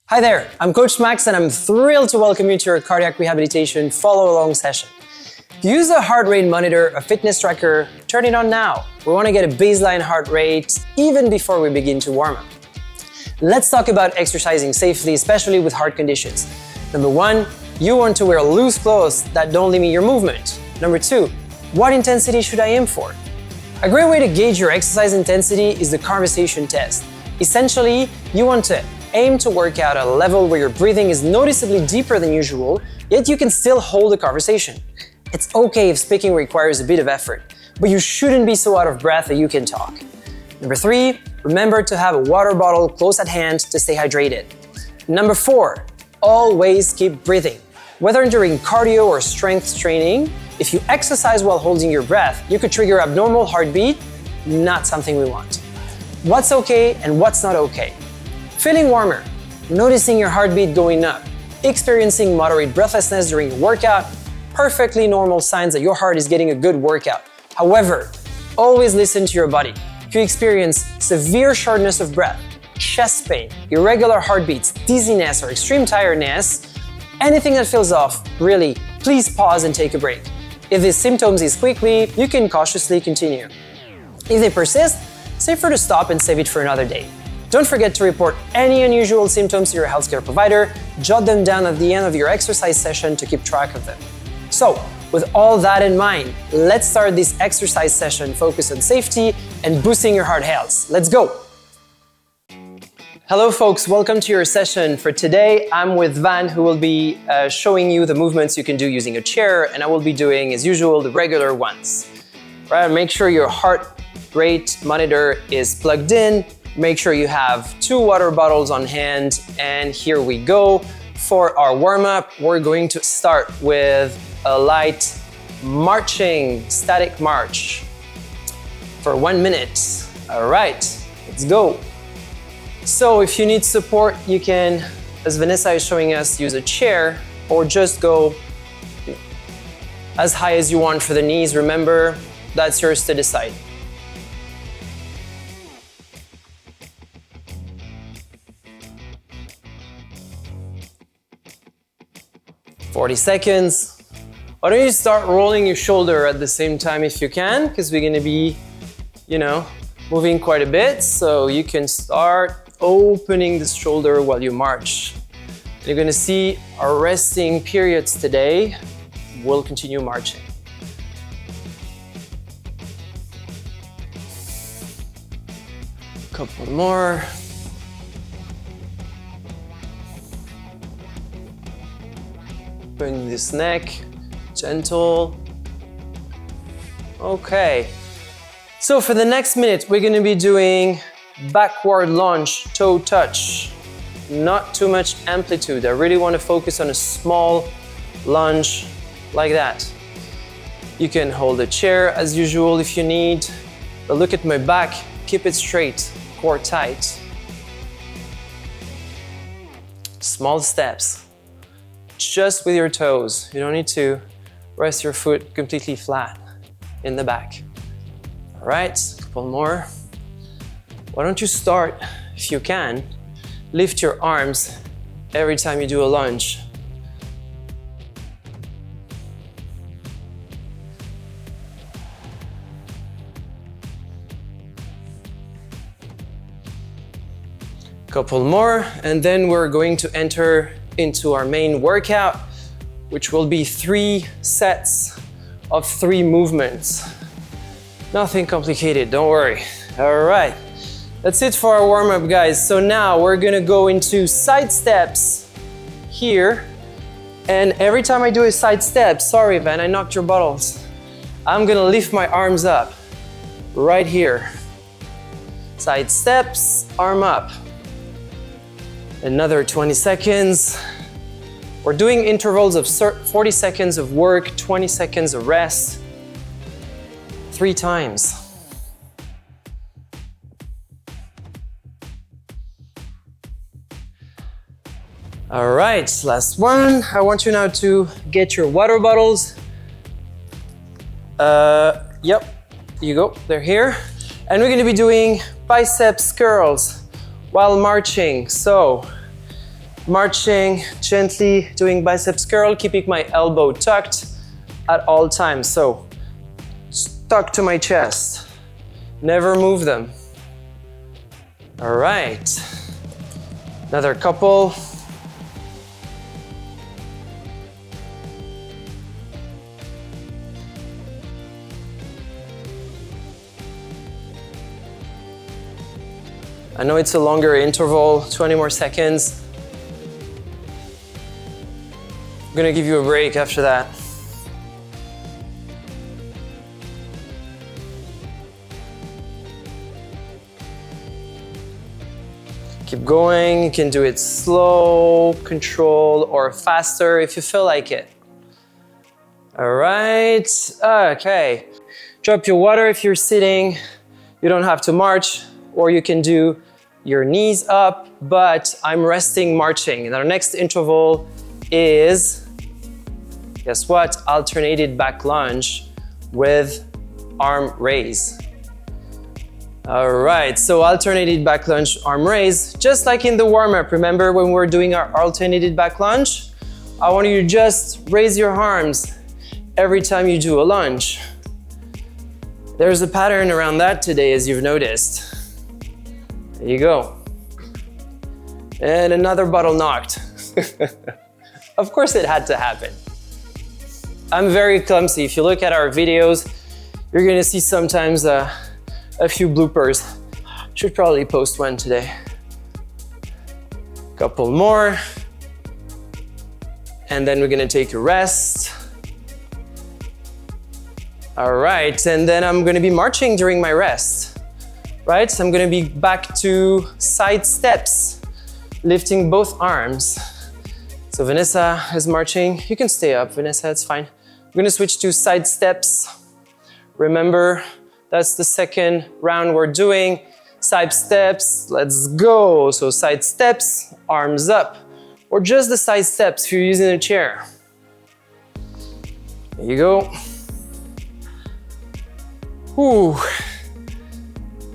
Hi there, I'm Coach Max and I'm thrilled to welcome you to your Cardiac Rehabilitation follow-along session. If you use a heart rate monitor, a fitness tracker, turn it on now. We want to get a baseline heart rate even before we begin to warm up. Let's talk about exercising safely, especially with heart conditions. Number one, you want to wear loose clothes that don't limit your movement. Number two, what intensity should I aim for? A great way to gauge your exercise intensity is the conversation test. Essentially, you want to aim to work out at a level where your breathing is noticeably deeper than usual, yet you can still hold a conversation. It's okay if speaking requires a bit of effort, but you shouldn't be so out of breath that you can talk. Number three, remember to have a water bottle close at hand to stay hydrated. Number four, always keep breathing. Whether during cardio or strength training, if you exercise while holding your breath, you could trigger abnormal heartbeat, not something we want. What's okay and what's not okay? Feeling warmer, noticing your heartbeat going up, experiencing moderate breathlessness during a workout, perfectly normal signs that your heart is getting a good workout. However, always listen to your body. If you experience severe shortness of breath, chest pain, irregular heartbeats, dizziness, or extreme tiredness, anything that feels off, really, please pause and take a break. If these symptoms ease quickly, you can cautiously continue. If they persist, safer to stop and save it for another day. Don't forget to report any unusual symptoms to your healthcare provider. Jot them down at the end of your exercise session to keep track of them. So, with all that in mind, let's start this exercise session focused on safety and boosting your heart health. Let's go! Hello folks, welcome to your session. For today, I'm with Van, who will be showing you the movements you can do using a chair, and I will be doing, as usual, the regular ones. Right, make sure your heart rate monitor is plugged in. Make sure you have 2 water bottles on hand, and here we go. For our warm-up, we're going to start with a light marching, static march for 1 minute. All right, let's go. So if you need support, you can, as Vanessa is showing us, use a chair or just go as high as you want for the knees. Remember, that's yours to decide. "40 seconds. Why don't you start rolling your shoulder at the same time if you can, because we're gonna be, moving quite a bit. So you can start opening the shoulder while you march. You're gonna see our resting periods today. We'll continue marching. Couple more. Bring this neck, gentle. Okay. So for the next minute, we're gonna be doing backward lunge, toe touch. Not too much amplitude. I really wanna focus on a small lunge like that. You can hold a chair as usual if you need, but look at my back, keep it straight, core tight. Small steps. Just with your toes. You don't need to rest your foot completely flat in the back. All right, a couple more. Why don't you start, if you can, lift your arms every time you do a lunge. Couple more, and then we're going to enter into our main workout, which will be 3 sets of 3 movements. Nothing complicated, don't worry. All right, that's it for our warm-up, guys. So now we're gonna go into side steps here. And every time I do a side step, sorry, Van, I knocked your bottles. I'm gonna lift my arms up right here. Side steps, arm up. Another 20 seconds. We're doing intervals of 40 seconds of work, 20 seconds of rest, 3 times. All right, last one. I want you now to get your water bottles. Yep, you go, they're here. And we're gonna be doing biceps curls while marching. So Marching gently, doing biceps curl, keeping my elbow tucked at all times. So stuck to my chest. Never move them. All right. Another couple. I know it's a longer interval, 20 more seconds. I'm gonna give you a break after that. Keep going, you can do it slow, controlled, or faster if you feel like it. All right, okay. Drop your water if you're sitting. You don't have to march, or you can do your knees up, but I'm resting marching. And our next interval is, guess what? Alternated back lunge with arm raise. All right, so alternated back lunge, arm raise, just like in the warm-up. Remember when we're doing our alternated back lunge? I want you to just raise your arms every time you do a lunge. There's a pattern around that today, as you've noticed. There you go. And another bottle knocked. Of course it had to happen. I'm very clumsy. If you look at our videos, you're gonna see sometimes a few bloopers. Should probably post one today. Couple more. And then we're gonna take a rest. All right, and then I'm gonna be marching during my rest. Right, so I'm gonna be back to side steps, lifting both arms. So Vanessa is marching. You can stay up, Vanessa, it's fine. I'm gonna switch to side steps. Remember, that's the second round we're doing. Side steps, let's go. So side steps, arms up, or just the side steps if you're using a chair. There you go. Whew.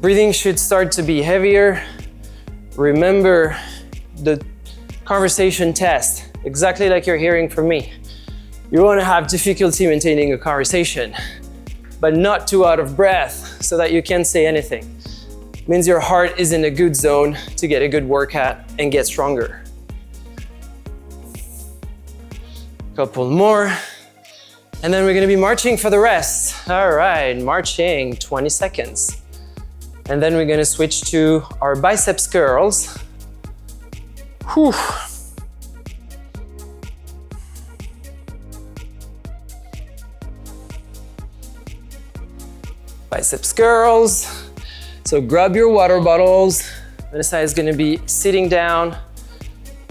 Breathing should start to be heavier. Remember the conversation test, exactly like you're hearing from me. You want to have difficulty maintaining a conversation, but not too out of breath so that you can't say anything. It means your heart is in a good zone to get a good workout and get stronger. Couple more. And then we're going to be marching for the rest. All right, marching 20 seconds. And then we're gonna switch to our biceps curls. Whew. Biceps curls. So grab your water bottles. Vanessa is gonna be sitting down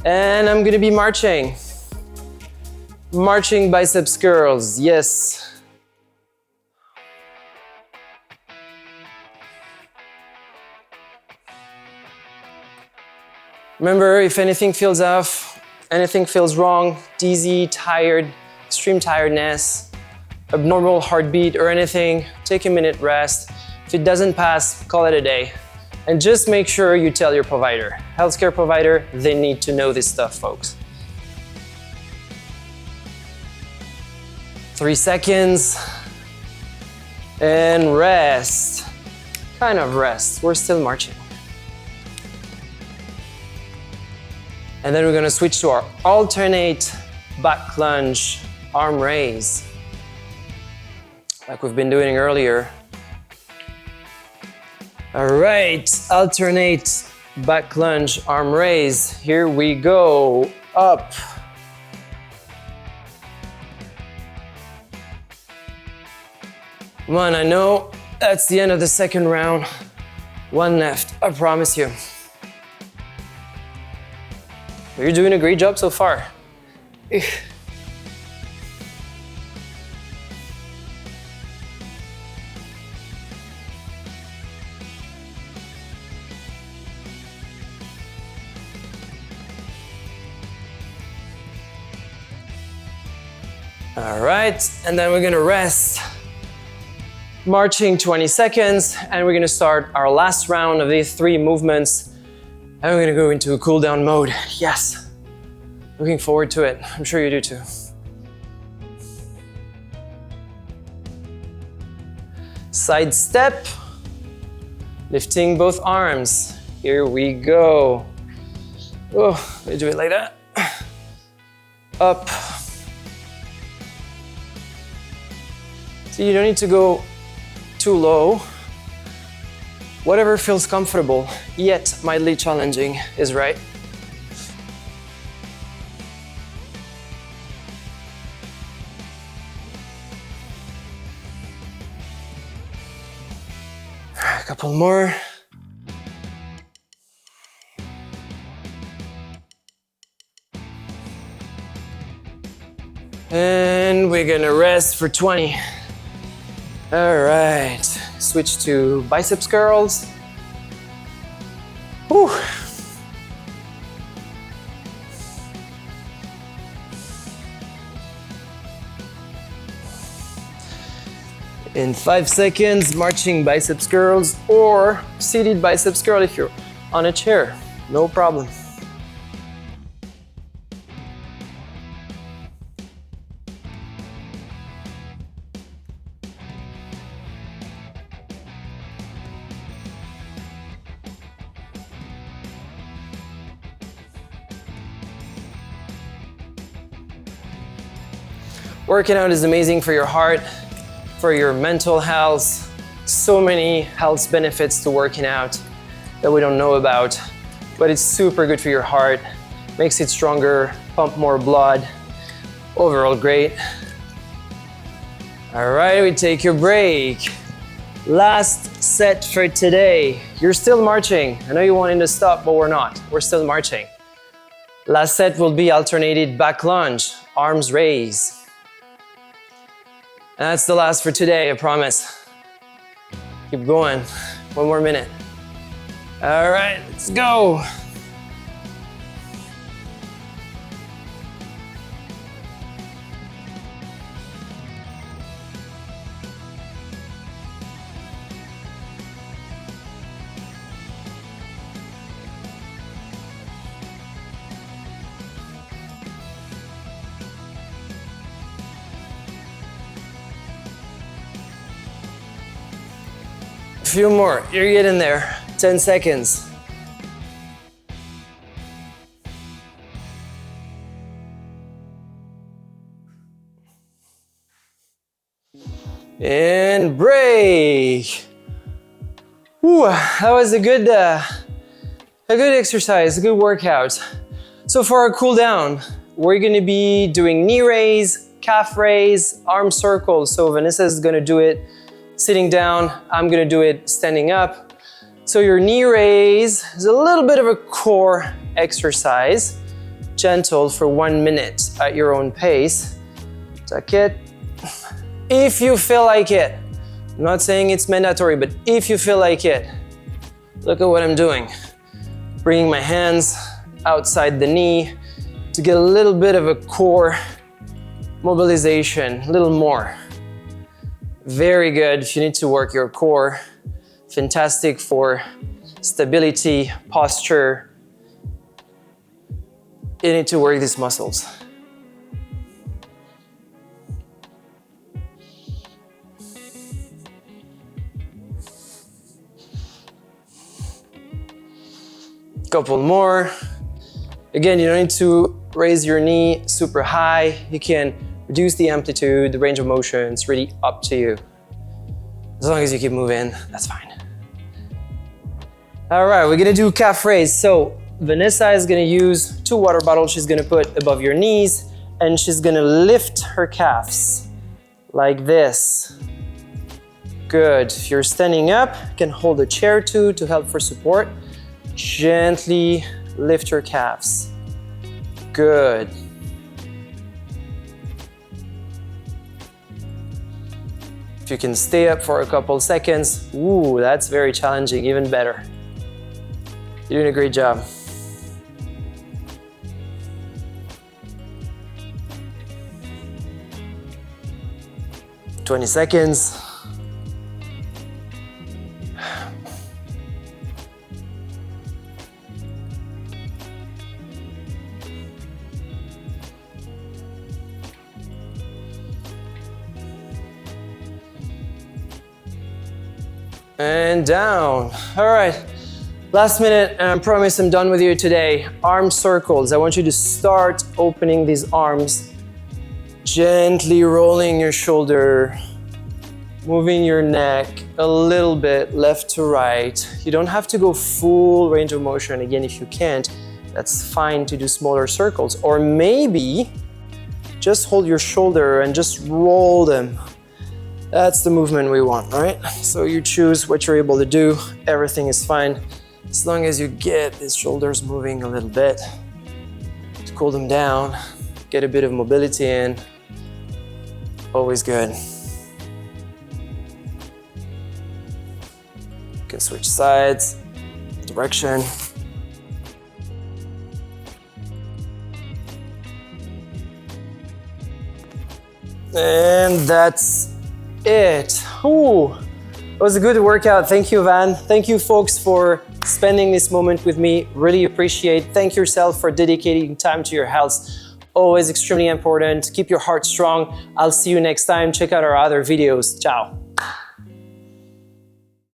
and I'm gonna be marching. Marching biceps curls, yes. Remember, if anything feels off, anything feels wrong, dizzy, tired, extreme tiredness, abnormal heartbeat or anything, take a minute rest. If it doesn't pass, call it a day. And just make sure you tell your provider. Healthcare provider, they need to know this stuff, folks. 3 seconds. And rest. Kind of rest, we're still marching. And then we're gonna switch to our alternate back lunge, arm raise, like we've been doing earlier. All right, alternate back lunge, arm raise. Here we go, up. Come on, I know that's the end of the second round. One left, I promise you. You're doing a great job so far. All right, and then we're gonna rest. Marching 20 seconds, and we're gonna start our last round of these 3 movements. And we're gonna go into a cool down mode. Yes. Looking forward to it. I'm sure you do too. Side step. Lifting both arms. Here we go. Oh, we do it like that. Up. So you don't need to go too low. Whatever feels comfortable, yet mildly challenging is right. A couple more. And we're gonna rest for 20. All right, switch to biceps curls. Whew. In 5 seconds, marching biceps curls or seated biceps curl if you're on a chair, no problem. Working out is amazing for your heart, for your mental health. So many health benefits to working out that we don't know about, but it's super good for your heart, makes it stronger, pump more blood, overall great. All right, we take your break. Last set for today. You're still marching. I know you wanted to stop, but we're not. We're still marching. Last set will be alternated back lunge, arms raised. And that's the last for today, I promise. Keep going. 1 more minute. All right, let's go. A few more, you're getting there. 10 seconds. And break. Whew, that was a good exercise, a good workout. So for our cool down, we're gonna be doing knee raise, calf raise, arm circles. So Vanessa is gonna do it sitting down, I'm gonna do it standing up. So your knee raise is a little bit of a core exercise, gentle for 1 minute at your own pace. Tuck it. If you feel like it, I'm not saying it's mandatory, but if you feel like it, look at what I'm doing. Bringing my hands outside the knee to get a little bit of a core mobilization, a little more. Very good if you need to work your core. Fantastic for stability, posture. You need to work these muscles. Couple more. Again, you don't need to raise your knee super high. You can reduce the amplitude, the range of motion. It's really up to you. As long as you keep moving, that's fine. All right, we're gonna do calf raise. So Vanessa is gonna use 2 water bottles she's gonna put above your knees, and she's gonna lift her calves like this. Good. If you're standing up, you can hold a chair too to help for support. Gently lift your calves. Good. If you can stay up for a couple seconds, ooh, that's very challenging, even better. You're doing a great job. "20 seconds. and down. All right, last minute, and I promise I'm done with you today. Arm circles. I want you to start opening these arms, gently rolling your shoulder, moving your neck a little bit left to right. You don't have to go full range of motion. Again, if you can't, that's fine to do smaller circles. Or maybe just hold your shoulder and just roll them. That's the movement we want, right? So you choose what you're able to do. Everything is fine as long as you get these shoulders moving a little bit to cool them down, get a bit of mobility in. Always good. You can switch sides, direction. And that's it. Ooh, it was a good workout. Thank you, Van. Thank you, folks, for spending this moment with me. Really appreciate. Thank yourself for dedicating time to your health. Always extremely important. Keep your heart strong. I'll see you next time. Check out our other videos. Ciao.